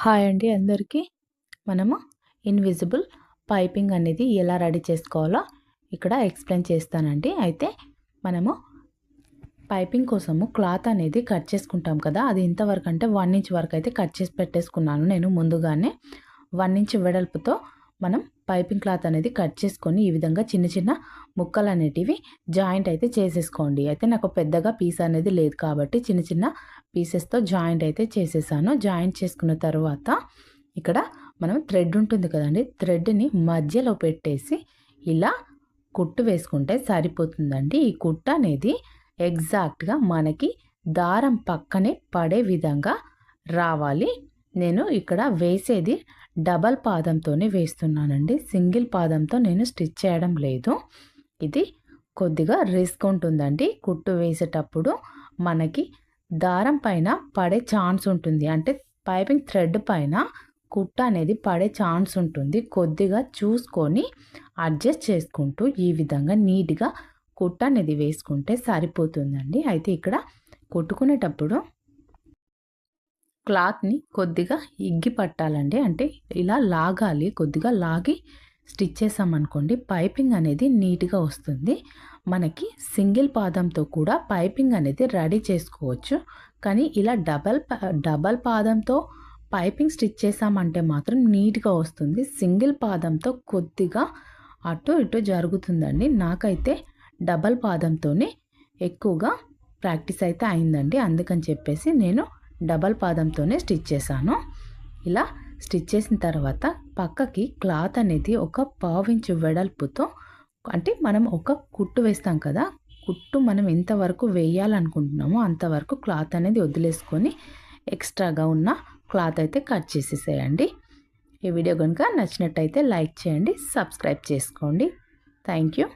Hi అండి అందరికీ. మనము ఇన్విజిబుల్ పైపింగ్ అనేది ఎలా రెడీ చేసుకోవాలో ఇక్కడ ఎక్స్ప్లెయిన్ చేస్తానండి. అయితే మనము పైపింగ్ కోసము క్లాత్ అనేది కట్ చేసుకుంటాం కదా, అది ఇంతవరకు అంటే 1 ఇంచ్ వరకు అయితే కట్ చేసి పెట్టేసుకున్నాను నేను ముందుగానే. 1 ఇంచ్ వెడల్పుతో మనం పైపింగ్ క్లాత్ అనేది కట్ చేసుకొని ఈ విధంగా చిన్న చిన్న ముక్కలు అనేటివి జాయింట్ అయితే చేసేసుకోండి. అయితే నాకు పెద్దగా పీస్ అనేది లేదు కాబట్టి చిన్న చిన్న పీసెస్తో జాయింట్ అయితే చేసేసాను. జాయింట్ చేసుకున్న తర్వాత ఇక్కడ మనం థ్రెడ్ ఉంటుంది కదండి, థ్రెడ్ని మధ్యలో పెట్టేసి ఇలా కుట్టు వేసుకుంటే సరిపోతుందండి. ఈ కుట్టు అనేది ఎగ్జాక్ట్గా మనకి దారం పక్కనే పడే విధంగా రావాలి. నేను ఇక్కడ వేసేది డబల్ పాదంతోనే వేస్తున్నానండి, సింగిల్ పాదంతో నేను స్టిచ్ చేయడం లేదు. ఇది కొద్దిగా రిస్క్ ఉంటుందండి. కుట్టు వేసేటప్పుడు మనకి దారం పైన పడే ఛాన్స్ ఉంటుంది, అంటే పైపింగ్ థ్రెడ్ పైన కుట్ట అనేది పడే ఛాన్స్ ఉంటుంది. కొద్దిగా చూసుకొని అడ్జస్ట్ చేసుకుంటూ ఈ విధంగా నీట్గా కుట్ట అనేది వేసుకుంటే సరిపోతుందండి. అయితే ఇక్కడ కుట్టుకునేటప్పుడు క్లాత్ని కొద్దిగా ఇగ్గి పట్టాలండి, అంటే ఇలా లాగాలి. కొద్దిగా లాగి స్టిచ్ చేసామనుకోండి పైపింగ్ అనేది నీట్గా వస్తుంది. మనకి సింగిల్ పాదంతో కూడా పైపింగ్ అనేది రెడీ చేసుకోవచ్చు, కానీ ఇలా డబల్ పాదంతో పైపింగ్ స్టిచ్ చేసామంటే మాత్రం నీట్గా వస్తుంది. సింగిల్ పాదంతో కొద్దిగా అటు ఇటు జరుగుతుందండి. నాకైతే డబల్ పాదంతోనే ఎక్కువగా ప్రాక్టీస్ అయితే అయిందండి, అందుకని చెప్పేసి నేను డబల్ పాదంతోనే స్టిచ్ చేశాను. ఇలా స్టిచ్ చేసిన తర్వాత పక్కకి క్లాత్ అనేది ఒక 1/2 ఇంచు వెడల్పుతో, అంటే మనం ఒక కుట్టు వేస్తాం కదా, కుట్టు మనం ఎంతవరకు వేయాలనుకుంటున్నామో అంతవరకు క్లాత్ అనేది వదిలేసుకొని ఎక్స్ట్రాగా ఉన్న క్లాత్ అయితే కట్ చేసేసేయండి. ఈ వీడియో కనుక నచ్చినట్టయితే లైక్ చేయండి, సబ్స్క్రైబ్ చేసుకోండి. Thank you.